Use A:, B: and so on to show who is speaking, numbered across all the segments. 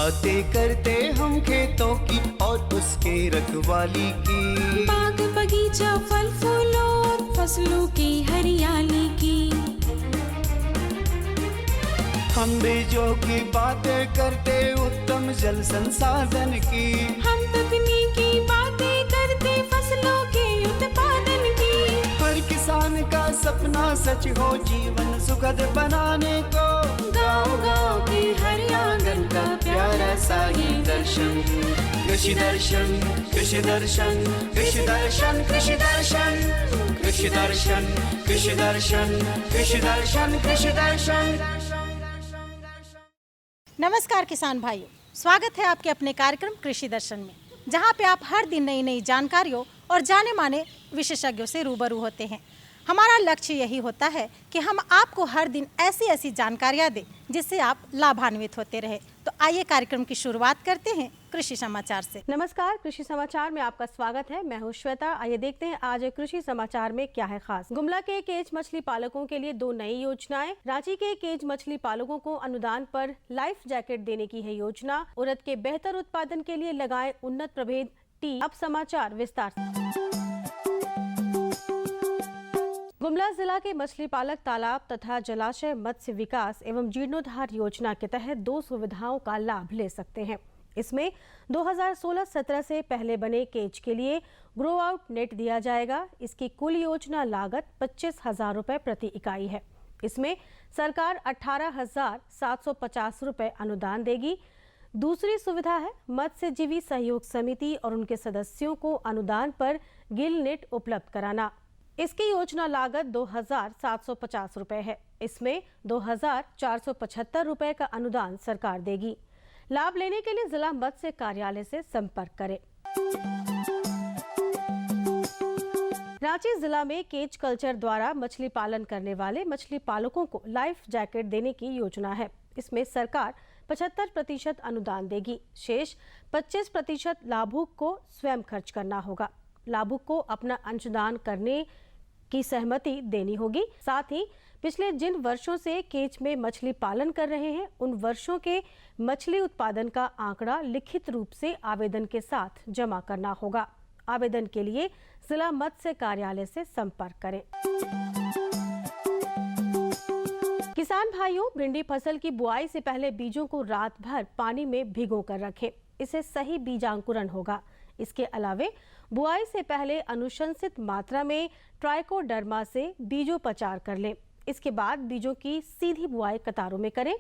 A: बातें करते हम खेतों की और उसके रखवाली की,
B: बाग बगीचा फल फूलों और फसलों की हरियाली की।
A: हम बीजों की बातें करते उत्तम जल संसाधन की,
B: हम तकनीकी बातें करते फसलों के उत्पादन की।
A: हर किसान का सपना सच हो जीवन सुखद बनाने को,
B: गाँव-गाँव के हर आंगन का प्यारा सा ये दर्शन।
A: कृषि दर्शन, कृषि दर्शन, कृषि दर्शन, कृषि दर्शन, कृषि दर्शन, कृषि दर्शन, कृषि दर्शन, कृषि दर्शन।
C: नमस्कार किसान भाइयों, स्वागत है आपके अपने कार्यक्रम कृषि दर्शन में, जहां पे आप हर दिन नई नई जानकारियों और जाने माने विशेषज्ञों से रूबरू होते हैं। हमारा लक्ष्य यही होता है कि हम आपको हर दिन ऐसी ऐसी जानकारियां दें जिससे आप लाभान्वित होते रहे। तो आइए कार्यक्रम की शुरुआत करते हैं कृषि समाचार से।
D: नमस्कार, कृषि समाचार में आपका स्वागत है। मैं हूं श्वेता। आइए देखते हैं आज कृषि समाचार में क्या है खास। गुमला के केज मछली पालकों के लिए 2 नई योजनाएं। रांची के केज मछली पालकों को अनुदान पर लाइफ जैकेट देने की है योजना। उड़द के बेहतर उत्पादन के लिए लगाए उन्नत प्रभेद टी। अब समाचार विस्तार से। गुमला जिला के मछली पालक तालाब तथा जलाशय मत्स्य विकास एवं जीर्णोद्धार योजना के तहत 2 सुविधाओं का लाभ ले सकते हैं। इसमें 2016-17 से पहले बने केज के लिए ग्रो आउट नेट दिया जाएगा। इसकी कुल योजना लागत 25,000 रुपए प्रति इकाई है। इसमें सरकार 18,750 रुपए अनुदान देगी। दूसरी सुविधा है मत्स्यजीवी सहयोग समिति और उनके सदस्यों को अनुदान पर गिल नेट उपलब्ध कराना। इसकी योजना लागत 2,750 रुपए है। इसमें 2,475 रुपए का अनुदान सरकार देगी। लाभ लेने के लिए जिला मत्स्य कार्यालय से संपर्क करें। रांची जिला में केज कल्चर द्वारा मछली पालन करने वाले मछली पालकों को लाइफ जैकेट देने की योजना है। इसमें सरकार 75% अनुदान देगी। शेष 25% लाभुक को स्वयं खर्च करना होगा। लाभुक को अपना अंशदान करने की सहमति देनी होगी। साथ ही पिछले जिन वर्षों से केज में मछली पालन कर रहे हैं उन वर्षों के मछली उत्पादन का आंकड़ा लिखित रूप से आवेदन के साथ जमा करना होगा। आवेदन के लिए जिला मत्स्य कार्यालय से संपर्क करें। किसान भाइयों, भिंडी फसल की बुआई से पहले बीजों को रात भर पानी में भिगो कर रखें। इससे सही बीजांकुरण होगा। इसके अलावे बुआई से पहले अनुशंसित मात्रा में ट्राइकोडर्मा से बीजोपचार कर लें। इसके बाद बीजों की सीधी बुआई कतारों में करें।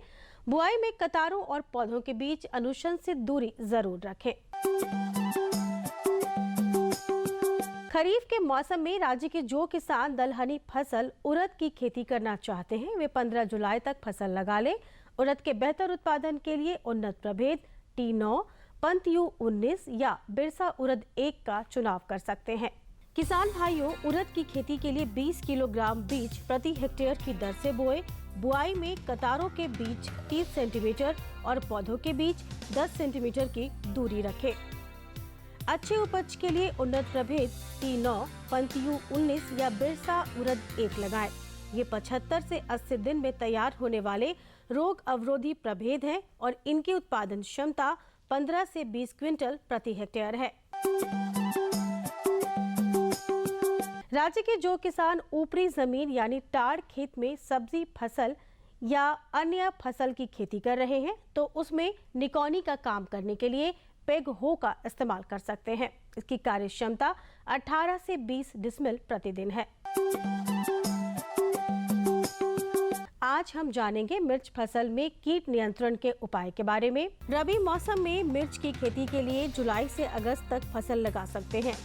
D: बुआई में कतारों और पौधों के बीच अनुशंसित दूरी जरूर रखें। खरीफ के मौसम में राज्य के जो किसान दलहनी फसल उड़द की खेती करना चाहते हैं वे 15 जुलाई तक फसल लगा लें। उड़द के बेहतर उत्पादन के लिए उन्नत प्रभेद T9, पंत U19 या बिरसा उड़द 1 का चुनाव कर सकते हैं। किसान भाइयों, उड़द की खेती के लिए 20 किलोग्राम बीज प्रति हेक्टेयर की दर से बोए। बुआई में कतारों के बीच 30 सेंटीमीटर और पौधों के बीच 10 सेंटीमीटर की दूरी रखें। अच्छी उपज के लिए उन्नत प्रभेद T9, पंत U19 या बिरसा उड़द 1 लगाएं। ये 75 से 80 दिन में तैयार होने वाले रोग अवरोधी प्रभेद हैं और इनकी उत्पादन क्षमता 15 से 20 क्विंटल प्रति हेक्टेयर है। राज्य के जो किसान ऊपरी जमीन यानी टाड़ खेत में सब्जी फसल या अन्य फसल की खेती कर रहे हैं तो उसमें निकौनी का काम करने के लिए पेग हो का इस्तेमाल कर सकते हैं। इसकी कार्य क्षमता 18 से 20 डिसमिल प्रतिदिन है। आज हम जानेंगे मिर्च फसल में कीट नियंत्रण के उपाय के बारे में। रबी मौसम में मिर्च की खेती के लिए जुलाई से अगस्त तक फसल लगा सकते हैं।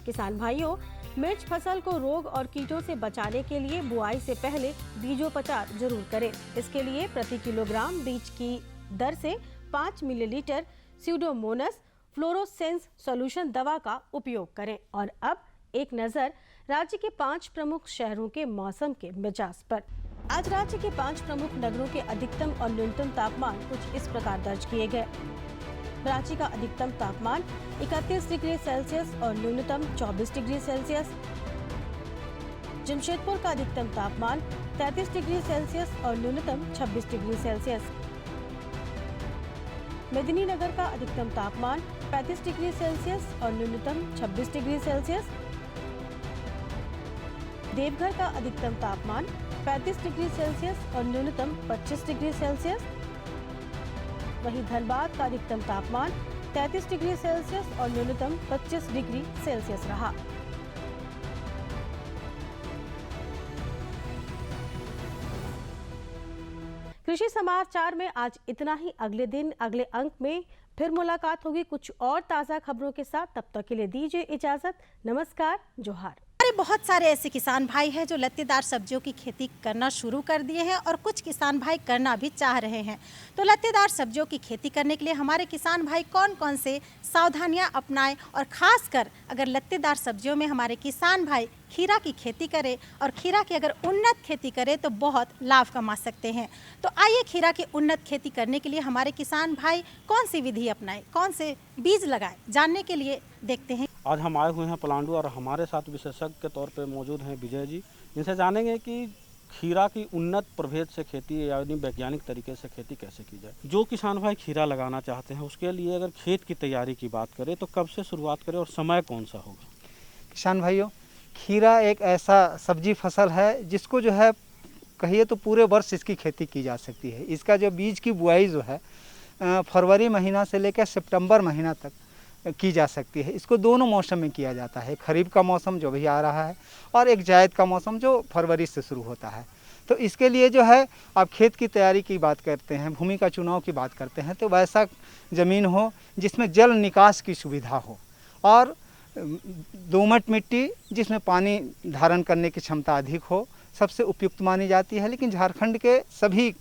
D: किसान भाइयों, मिर्च फसल को रोग और कीटों से बचाने के लिए बुआई से पहले बीजोपचार जरूर करें। इसके लिए प्रति किलोग्राम बीज की दर से 5 मिलीलीटर स्यूडोमोनास फ्लोरोसेंस सॉल्यूशन दवा का उपयोग करें। और अब एक नजर राज्य के 5 प्रमुख शहरों के मौसम के मिजाज पर। आज राज्य के 5 प्रमुख नगरों के अधिकतम और न्यूनतम तापमान कुछ इस प्रकार दर्ज किए गए। रांची का अधिकतम तापमान 31 डिग्री सेल्सियस और न्यूनतम 24 डिग्री सेल्सियस। जमशेदपुर का अधिकतम तापमान 33 डिग्री सेल्सियस और न्यूनतम 26 डिग्री सेल्सियस। मेदिनीनगर का अधिकतम तापमान 35 डिग्री सेल्सियस और न्यूनतम 26 डिग्री सेल्सियस। देवघर का अधिकतम तापमान 35 डिग्री सेल्सियस और न्यूनतम 25 डिग्री सेल्सियस। वहीं धनबाद का अधिकतम तापमान 33 डिग्री सेल्सियस और न्यूनतम 25 डिग्री सेल्सियस रहा। कृषि समाचार में आज इतना ही। अगले दिन अगले अंक में फिर मुलाकात होगी कुछ और ताज़ा खबरों के साथ। तब तक के लिए दीजिए इजाज़त। नमस्कार, जोहार।
C: हमारे बहुत सारे ऐसे किसान भाई हैं जो लत्तेदार सब्जियों की खेती करना शुरू कर दिए हैं और कुछ किसान भाई करना भी चाह रहे हैं। तो लत्तेदार सब्जियों की खेती करने के लिए हमारे किसान भाई कौन कौन से सावधानियां अपनाएं, और ख़ासकर अगर लत्तेदार सब्जियों में हमारे किसान भाई खीरा की खेती करें और खीरा की अगर उन्नत खेती करें तो बहुत लाभ कमा सकते हैं। तो आइए खीरा की उन्नत खेती करने के लिए हमारे किसान भाई कौन सी विधि अपनाएं, कौन से बीज लगाएं, जानने के लिए देखते हैं।
E: आज हम आए हुए हैं पलांडू और हमारे साथ विशेषज्ञ के तौर पे मौजूद हैं विजय जी। इनसे जानेंगे कि खीरा की उन्नत प्रभेद से खेती यानी वैज्ञानिक तरीके से खेती कैसे की जाए। जो किसान भाई खीरा लगाना चाहते हैं उसके लिए अगर खेत की तैयारी की बात करें तो कब से शुरुआत करें और समय कौन सा होगा?
F: किसान भाइयों, खीरा एक ऐसा सब्जी फसल है जिसको जो है कहिए तो पूरे वर्ष इसकी खेती की जा सकती है। इसका जो बीज की बुआई जो है फरवरी महीना से लेकर सितंबर महीना तक की जा सकती है। इसको दोनों मौसम में किया जाता है, खरीफ का मौसम जो भी आ रहा है और एक जायद का मौसम जो फरवरी से शुरू होता है। तो इसके लिए जो है आप खेत की तैयारी की बात करते हैं, भूमि का चुनाव की बात करते हैं, तो वैसा ज़मीन हो जिसमें जल निकास की सुविधा हो और दोमट मिट्टी जिसमें पानी धारण करने की क्षमता अधिक हो सबसे उपयुक्त मानी जाती है। लेकिन झारखंड के सभी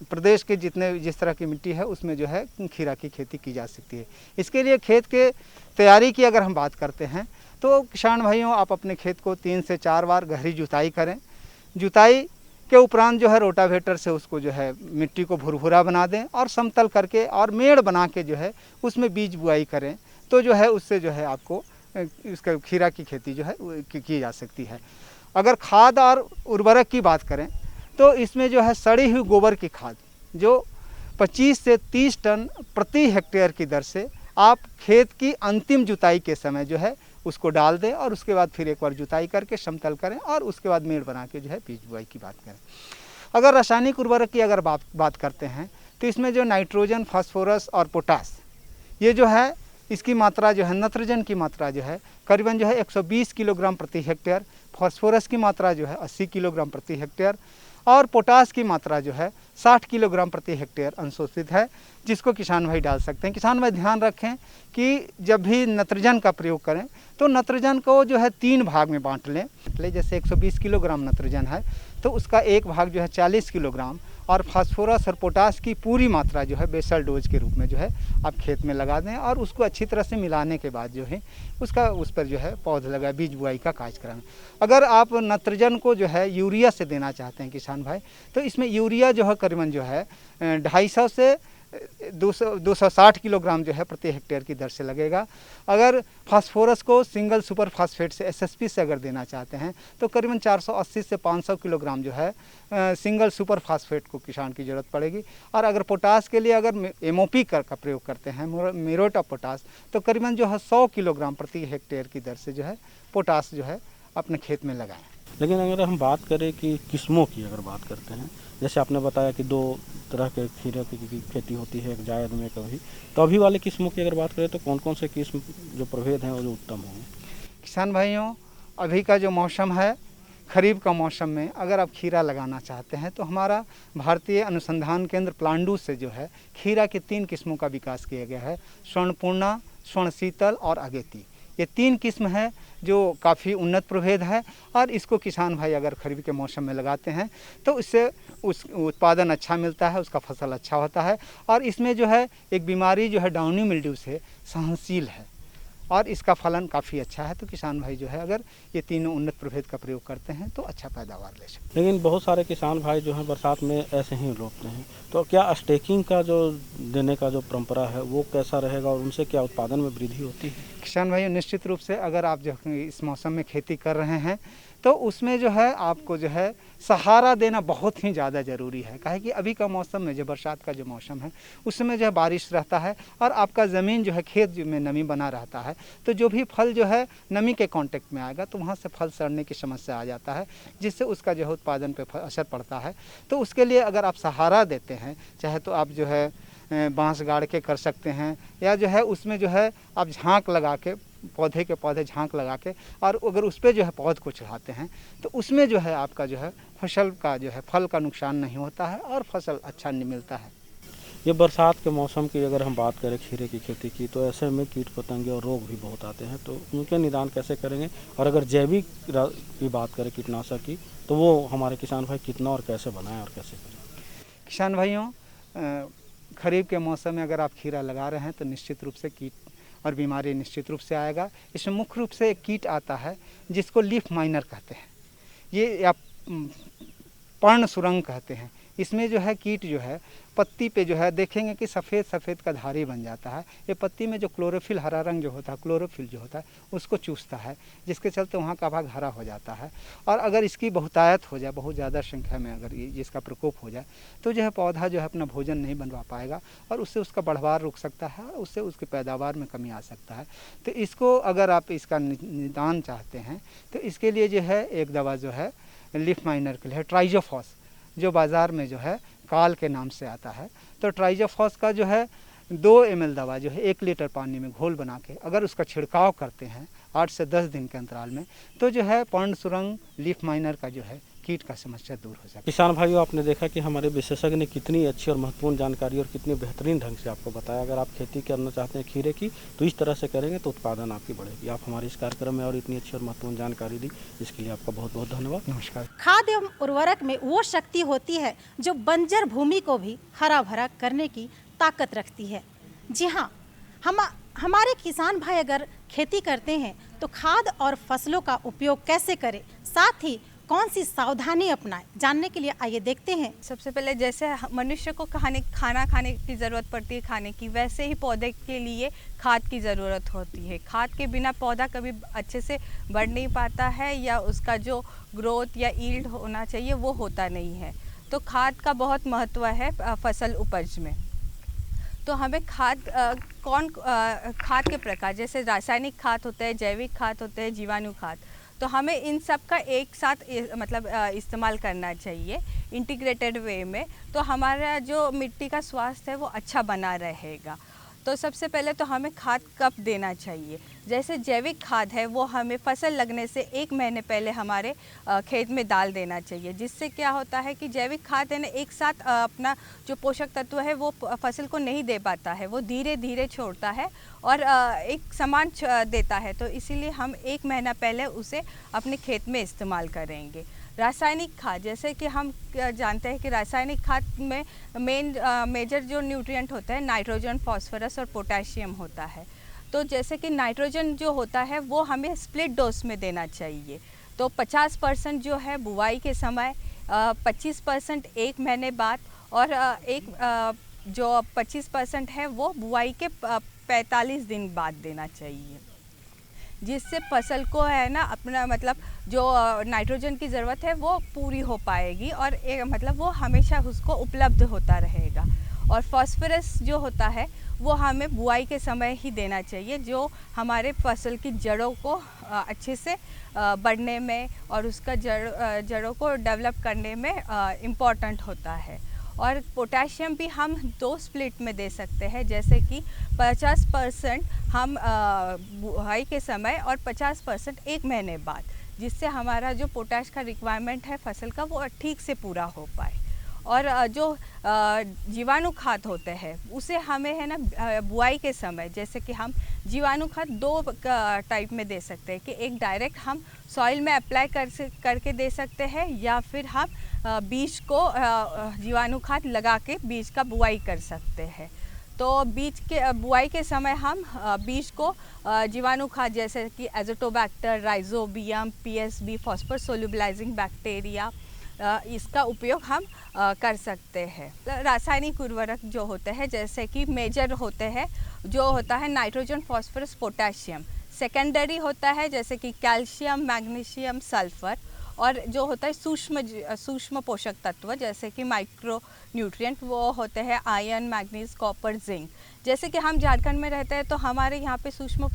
F: प्रदेश के जिस तरह की मिट्टी है उसमें जो है खीरा की खेती की जा सकती है। इसके लिए खेत के तैयारी की अगर हम बात करते हैं तो किसान भाइयों, आप अपने खेत को 3 से 4 बार गहरी जुताई करें। जुताई के उपरांत जो है रोटावेटर से उसको जो है मिट्टी को भुरभुरा बना दें और समतल करके और मेड़ बना के जो है उसमें बीज बुआई करें, तो जो है उससे जो है आपको इसका खीरा की खेती जो है की जा सकती है। अगर खाद और उर्वरक की बात करें तो इसमें जो है सड़ी हुई गोबर की खाद जो 25 से 30 टन प्रति हेक्टेयर की दर से आप खेत की अंतिम जुताई के समय जो है उसको डाल दें और उसके बाद फिर एक बार जुताई करके समतल करें और उसके बाद मेड़ बना के जो है बीज बुआई की बात करें। अगर रासायनिक उर्वरक की अगर बात करते हैं तो इसमें जो नाइट्रोजन, फास्फोरस और पोटास ये जो है इसकी मात्रा जो है नाइट्रोजन की मात्रा जो है करीबन जो है 120 किलोग्राम प्रति हेक्टेयर, फास्फोरस की मात्रा जो है 80 किलोग्राम प्रति हेक्टेयर और पोटास की मात्रा जो है 60 किलोग्राम प्रति हेक्टेयर अनुशोषित है, जिसको किसान भाई डाल सकते हैं। किसान भाई ध्यान रखें कि जब भी नाइट्रोजन का प्रयोग करें तो नाइट्रोजन को जो है 3 भाग में बांट लें। जैसे 120 किलोग्राम नाइट्रोजन है तो उसका एक भाग जो है 40 किलोग्राम और फास्फोरस और पोटास की पूरी मात्रा जो है बेसल डोज के रूप में जो है आप खेत में लगा दें और उसको अच्छी तरह से मिलाने के बाद जो है उस पर जो है पौध लगा बीज बुआई का कार्य कराएं। अगर आप नाइट्रोजन को जो है यूरिया से देना चाहते हैं किसान भाई तो इसमें यूरिया जो है करीबन जो है 250 से 260 किलोग्राम जो है प्रति हेक्टेयर की दर से लगेगा। अगर फास्फोरस को सिंगल सुपर फास्फेट से एसएसपी से अगर देना चाहते हैं तो करीबन 480 से 500 किलोग्राम जो है सिंगल सुपर फास्फेट को किसान की ज़रूरत पड़ेगी। और अगर पोटास के लिए अगर एमओपी का प्रयोग करते हैं म्यूरेट ऑफ पोटास तो करीबन जो है 100 किलोग्राम प्रति हेक्टेयर की दर से जो है पोटास जो है अपने खेत में लगाएं।
E: लेकिन अगर हम बात करें कि किस्मों की अगर बात करते हैं, जैसे आपने बताया कि 2 तरह के खीरे की खेती होती है, एक जायद में कभी, तो अभी वाले किस्मों की अगर बात करें तो कौन कौन से किस्म जो प्रभेद हैं वो जो उत्तम होंगे?
F: किसान भाइयों, अभी का जो मौसम है खरीफ का मौसम में अगर आप खीरा लगाना चाहते हैं तो हमारा भारतीय अनुसंधान केंद्र पलांडू से जो है खीरा के 3 किस्मों का विकास किया गया है, स्वर्णपूर्णा, स्वर्ण शीतल और अगेती। ये 3 किस्म है जो काफ़ी उन्नत प्रभेद है और इसको किसान भाई अगर खरीफ के मौसम में लगाते हैं तो इससे उस उत्पादन अच्छा मिलता है, उसका फसल अच्छा होता है और इसमें जो है एक बीमारी जो है डाउनी मिल्ड्यू से सहनशील है और इसका फलन काफ़ी अच्छा है। तो किसान भाई जो है अगर ये तीनों उन्नत प्रभेद का प्रयोग करते हैं तो अच्छा पैदावार ले सकते हैं।
E: लेकिन बहुत सारे किसान भाई जो हैं बरसात में ऐसे ही रोपते हैं, तो क्या स्टेकिंग का जो देने का जो परंपरा है वो कैसा रहेगा और उनसे क्या उत्पादन में वृद्धि होती है?
F: किसान भाई निश्चित रूप से अगर आप जो इस मौसम में खेती कर रहे हैं तो उसमें जो है आपको जो है सहारा देना बहुत ही ज़्यादा ज़रूरी है। काहे कि अभी का मौसम में जो बरसात का जो मौसम है उसमें जो है बारिश रहता है और आपका ज़मीन जो है खेत में नमी बना रहता है, तो जो भी फल जो है नमी के कांटेक्ट में आएगा तो वहाँ से फल सड़ने की समस्या आ जाता है, जिससे उसका जो है उत्पादन पर असर पड़ता है। तो उसके लिए अगर आप सहारा देते हैं, चाहे तो आप जो है बांस गाड़ के कर सकते हैं, या जो है उसमें जो है आप झांक लगा के पौधे के पौधे झांक लगा के, और अगर उस पर जो है पौध को चढ़ाते हैं तो उसमें जो है आपका जो है फसल का जो है फल का नुकसान नहीं होता है और फसल अच्छा नहीं मिलता है।
E: ये बरसात के मौसम की अगर हम बात करें खीरे की खेती की, तो ऐसे में कीट पतंगे और रोग भी बहुत आते हैं, तो उनके निदान कैसे करेंगे? और अगर जैविक की बात करें कीटनाशक की, तो वो हमारे किसान भाई कितना और कैसे बनाएं और कैसे करें?
F: किसान भाइयों, खरीफ के मौसम में अगर आप खीरा लगा रहे हैं तो निश्चित रूप से कीट और बीमारी निश्चित रूप से आएगा। इसमें मुख्य रूप से एक कीट आता है जिसको लीफ माइनर कहते हैं, ये या पर्ण सुरंग कहते हैं। इसमें जो है कीट जो है पत्ती पे जो है देखेंगे कि सफ़ेद सफ़ेद का धारी बन जाता है। ये पत्ती में जो क्लोरोफिल हरा रंग जो होता है, क्लोरोफिल जो होता है उसको चूसता है, जिसके चलते वहाँ का भाग हरा हो जाता है। और अगर इसकी बहुतायत हो जाए, बहुत ज़्यादा संख्या में अगर ये इसका प्रकोप हो जाए तो जो है पौधा जो है अपना भोजन नहीं बनवा पाएगा और उससे उसका बढ़वार रुक सकता है, उससे उसकी पैदावार में कमी आ सकता है। तो इसको अगर आप इसका निदान चाहते हैं तो इसके लिए जो है एक दवा जो है लीफ माइनर के लिए ट्राइजोफॉस, जो बाज़ार में जो है काल के नाम से आता है। तो ट्राइजोफॉस का जो है 2 ml दवा जो है 1 लीटर पानी में घोल बना के अगर उसका छिड़काव करते हैं 8 से 10 दिन के अंतराल में, तो जो है पर्ण सुरंग लीफ माइनर का जो है कीट का समस्या दूर हो सकती है।
E: किसान भाइयों, आपने देखा कि हमारे विशेषज्ञ ने कितनी अच्छी और महत्वपूर्ण जानकारी और कितनी बेहतरीन ढंग से आपको बताया। अगर आप खेती करना चाहते हैं खीरे की, तो इस तरह से करेंगे तो उत्पादन आपकी बढ़ेगी। आप हमारे इस कार्यक्रम में और इतनी अच्छी और महत्वपूर्ण जानकारी दी, इसके लिए आपका बहुत बहुत धन्यवाद।
F: नमस्कार।
C: खाद एवं उर्वरक में वो शक्ति होती है जो बंजर भूमि को भी हरा भरा करने की ताकत रखती है। जी हाँ, हमारे किसान भाई अगर खेती करते हैं तो खाद और फसलों का उपयोग कैसे करें, साथ ही कौन सी सावधानी अपनाएं, जानने के लिए आइए देखते हैं।
G: सबसे पहले जैसे मनुष्य को खाना खाने की ज़रूरत पड़ती है खाने की, वैसे ही पौधे के लिए खाद की ज़रूरत होती है। खाद के बिना पौधा कभी अच्छे से बढ़ नहीं पाता है या उसका जो ग्रोथ या ईल्ड होना चाहिए वो होता नहीं है। तो खाद का बहुत महत्व है फसल उपज में। तो हमें खाद के प्रकार जैसे रासायनिक खाद होते हैं, जैविक खाद होते हैं, जीवाणु खाद, तो हमें इन सब का एक साथ इस्तेमाल करना चाहिए इंटीग्रेटेड वे में, तो हमारा जो मिट्टी का स्वास्थ्य है वो अच्छा बना रहेगा। तो सबसे पहले तो हमें खाद कब देना चाहिए, जैसे जैविक खाद है वो हमें फसल लगने से 1 महीने पहले हमारे खेत में डाल देना चाहिए, जिससे क्या होता है कि जैविक खाद है ना एक साथ अपना जो पोषक तत्व है वो फसल को नहीं दे पाता है, वो धीरे धीरे छोड़ता है और एक समान देता है। तो इसीलिए हम 1 महीना पहले उसे अपने खेत में इस्तेमाल करेंगे। रासायनिक खाद, जैसे कि हम जानते हैं कि रासायनिक खाद में मेजर जो न्यूट्रिएंट होता है नाइट्रोजन, फास्फोरस और पोटेशियम होता है। तो जैसे कि नाइट्रोजन जो होता है वो हमें स्प्लिट डोज में देना चाहिए। तो 50% जो है बुवाई के समय, 25% 1 महीने बाद और जो 25% है वो बुवाई के 45 दिन बाद देना चाहिए, जिससे फसल को है ना अपना जो नाइट्रोजन की ज़रूरत है वो पूरी हो पाएगी और वो हमेशा उसको उपलब्ध होता रहेगा। और फास्फोरस जो होता है वो हमें बुआई के समय ही देना चाहिए, जो हमारे फसल की जड़ों को अच्छे से बढ़ने में और उसका जड़ों को डेवलप करने में इम्पॉर्टेंट होता है। और पोटेशियम भी हम 2 स्प्लिट में दे सकते हैं, जैसे कि 50% हम बुआई के समय और 50% 1 महीने बाद, जिससे हमारा जो पोटाश का रिक्वायरमेंट है फसल का वो ठीक से पूरा हो पाए। और जो जीवाणु खाद होते हैं उसे हमें है ना बुआई के समय, जैसे कि हम जीवाणु खाद 2 टाइप में दे सकते हैं कि एक डायरेक्ट हम सॉइल में अप्लाई करके दे सकते हैं, या फिर हम बीज को जीवाणु खाद लगा के बीज का बुआई कर सकते हैं। तो बीज के बुआई के समय हम बीज को जीवाणु खाद जैसे कि Azotobacter, rhizobium, PSB, phosphorus solubilising bacteria, इसका उपयोग हम कर सकते हैं। रासायनिक उर्वरक जो होते हैं जैसे कि मेजर होते हैं, जो होता है नाइट्रोजन, फास्फोरस, पोटेशियम, सेकेंडरी होता है जैसे कि कैल्शियम, मैग्नीशियम, सल्फर, और जो होता है सूक्ष्म पोषक तत्व जैसे कि माइक्रो न्यूट्रिएंट, वो होते हैं आयरन, मैग्नीज, कॉपर, जिंक। जैसे कि हम झारखंड में रहते हैं तो हमारे यहाँ पे सूक्ष्म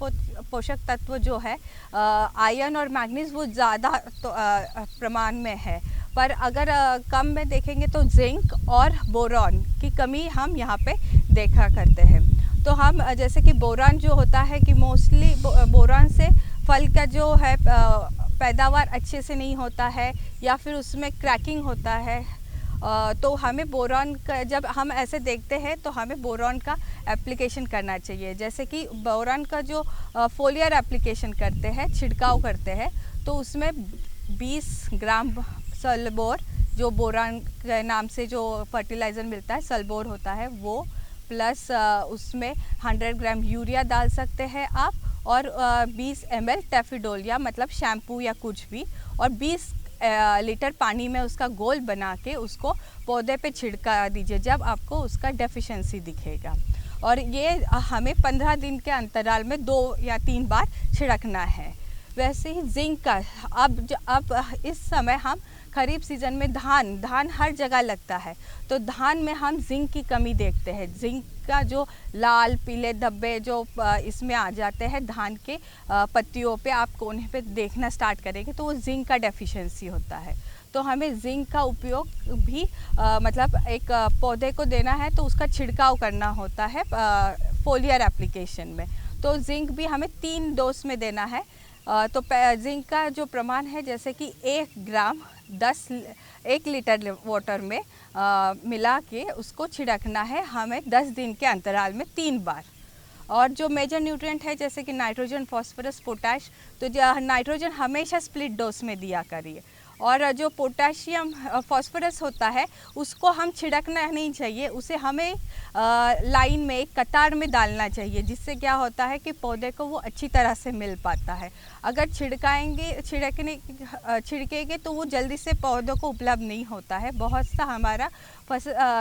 G: पोषक तत्व जो है आयरन और मैग्नीज वो ज़्यादा प्रमाण में है, पर अगर कम में देखेंगे तो जिंक और बोरॉन की कमी हम यहाँ पे देखा करते हैं। तो हम जैसे कि बोरान जो होता है कि मोस्टली बोरान से फल का जो है पैदावार अच्छे से नहीं होता है या फिर उसमें क्रैकिंग होता है, तो हमें बोरॉन का, जब हम ऐसे देखते हैं तो हमें बोरॉन का एप्लीकेशन करना चाहिए। जैसे कि बोरॉन का जो फोलियर एप्लीकेशन करते हैं, छिड़काव करते हैं, तो उसमें 20 ग्राम सल्बोर, जो बोरॉन के नाम से जो फर्टिलाइज़र मिलता है सल्बोर होता है वो, प्लस उसमें 100 ग्राम यूरिया डाल सकते हैं आप, और 20 ml टैफिडोल या मतलब शैम्पू या कुछ भी, और 20 लीटर पानी में उसका घोल बना के उसको पौधे पे छिड़का दीजिए जब आपको उसका डेफिशिएंसी दिखेगा। और ये हमें 15 दिन के अंतराल में 2 या 3 बार छिड़कना है। वैसे ही जिंक का अब इस समय हम खरीफ सीज़न में धान हर जगह लगता है, तो धान में हम जिंक की कमी देखते हैं। जिंक का जो लाल पीले धब्बे जो इसमें आ जाते हैं धान के पत्तियों पे, आप कोने पे देखना स्टार्ट करेंगे तो वो जिंक का डेफिशिएंसी होता है। तो हमें जिंक का उपयोग भी मतलब एक पौधे को देना है तो उसका छिड़काव करना होता है फोलियर एप्लीकेशन में। तो जिंक भी हमें 3 डोज में देना है। तो जिंक का जो प्रमाण है जैसे कि 1 ग्राम 1 लीटर वाटर में मिला के उसको छिड़कना है हमें 10 दिन के अंतराल में 3 बार। और जो मेजर न्यूट्रिएंट है जैसे कि नाइट्रोजन, फास्फोरस, पोटाश, तो नाइट्रोजन हमेशा स्प्लिट डोज में दिया करिए, और जो पोटाशियम फास्फोरस होता है उसको हम छिड़कना नहीं चाहिए, उसे हमें लाइन में एक कतार में डालना चाहिए, जिससे क्या होता है कि पौधे को वो अच्छी तरह से मिल पाता है। अगर छिड़केंगे तो वो जल्दी से पौधों को उपलब्ध नहीं होता है। बहुत सा हमारा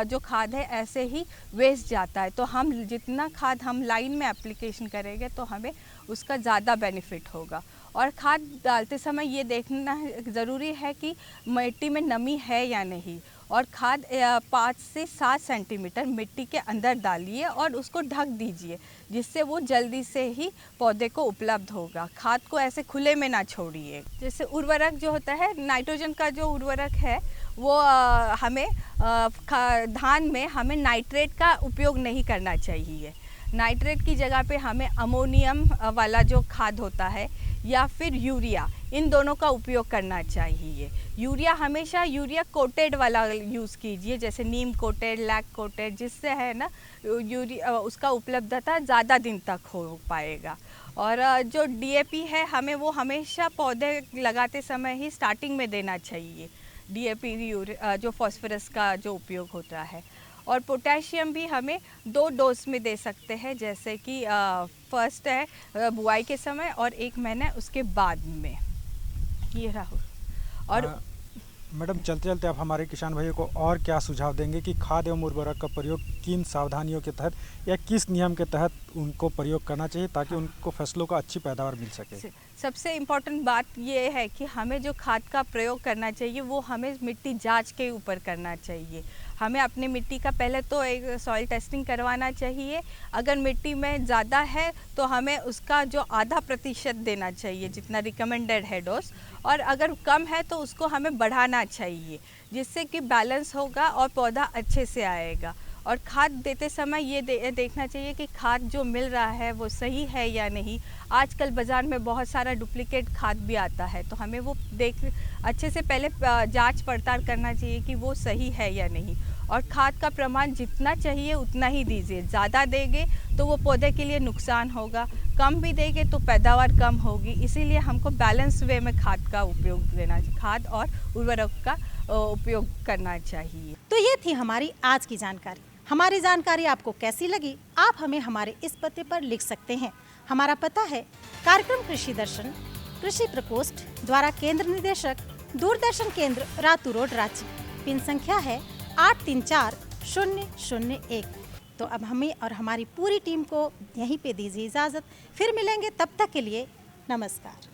G: जो खाद है ऐसे ही वेस्ट जाता है। तो हम जितना खाद हम लाइन में एप्लीकेशन करेंगे तो हमें उसका ज़्यादा बेनिफिट होगा। और खाद डालते समय ये देखना ज़रूरी है कि मिट्टी में नमी है या नहीं, और खाद 5 से 7 सेंटीमीटर मिट्टी के अंदर डालिए और उसको ढक दीजिए, जिससे वो जल्दी से ही पौधे को उपलब्ध होगा। खाद को ऐसे खुले में ना छोड़िए। जैसे उर्वरक जो होता है, नाइट्रोजन का जो उर्वरक है वो हमें धान में हमें नाइट्रेट का उपयोग नहीं करना चाहिए। नाइट्रेट की जगह पे हमें अमोनियम वाला जो खाद होता है या फिर यूरिया, इन दोनों का उपयोग करना चाहिए। यूरिया हमेशा यूरिया कोटेड वाला यूज़ कीजिए, जैसे नीम कोटेड, लैक कोटेड, जिससे है ना यूरिया उसका उपलब्धता ज़्यादा दिन तक हो पाएगा। और जो DAP है हमें वो हमेशा पौधे लगाते समय ही स्टार्टिंग में देना चाहिए। DAP जो फास्फोरस का जो उपयोग होता है। और पोटेशियम भी हमें 2 डोज में दे सकते हैं, जैसे कि फर्स्ट है बुआई के समय और 1 महीने उसके बाद में। ये राहुल। और
H: मैडम चलते चलते आप हमारे किसान भाइयों को और क्या सुझाव देंगे कि खाद एवं उर्वरक का प्रयोग किन सावधानियों के तहत या किस नियम के तहत उनको प्रयोग करना चाहिए ताकि उनको फसलों का अच्छी पैदावार मिल सके?
G: सबसे इम्पोर्टेंट बात ये है कि हमें जो खाद का प्रयोग करना चाहिए वो हमें मिट्टी जांच के ऊपर करना चाहिए। हमें अपनी मिट्टी का पहले तो एक सॉइल टेस्टिंग करवाना चाहिए। अगर मिट्टी में ज़्यादा है तो हमें उसका जो आधा प्रतिशत देना चाहिए जितना रिकमेंडेड है डोज, और अगर कम है तो उसको हमें बढ़ाना चाहिए, जिससे कि बैलेंस होगा और पौधा अच्छे से आएगा। और खाद देते समय ये देखना चाहिए कि खाद जो मिल रहा है वो सही है या नहीं। आजकल बाज़ार में बहुत सारा डुप्लीकेट खाद भी आता है, तो हमें वो अच्छे से पहले जांच पड़ताल करना चाहिए कि वो सही है या नहीं। और खाद का प्रमाण जितना चाहिए उतना ही दीजिए। ज़्यादा देंगे तो वो पौधे के लिए नुकसान होगा, कम भी देंगे तो पैदावार कम होगी। इसीलिए हमको बैलेंस वे में खाद का उपयोग देना चाहिए, खाद और उर्वरक का उपयोग करना चाहिए।
C: तो ये थी हमारी आज की जानकारी। हमारी जानकारी आपको कैसी लगी, आप हमें हमारे इस पते पर लिख सकते हैं। हमारा पता है कार्यक्रम कृषि दर्शन, कृषि प्रकोष्ठ द्वारा केंद्र निदेशक, दूरदर्शन केंद्र, रातू रोड, रांची। पिन संख्या है 834001। तो अब हमें और हमारी पूरी टीम को यहीं पे दीजिए इजाज़त। फिर मिलेंगे, तब तक के लिए नमस्कार।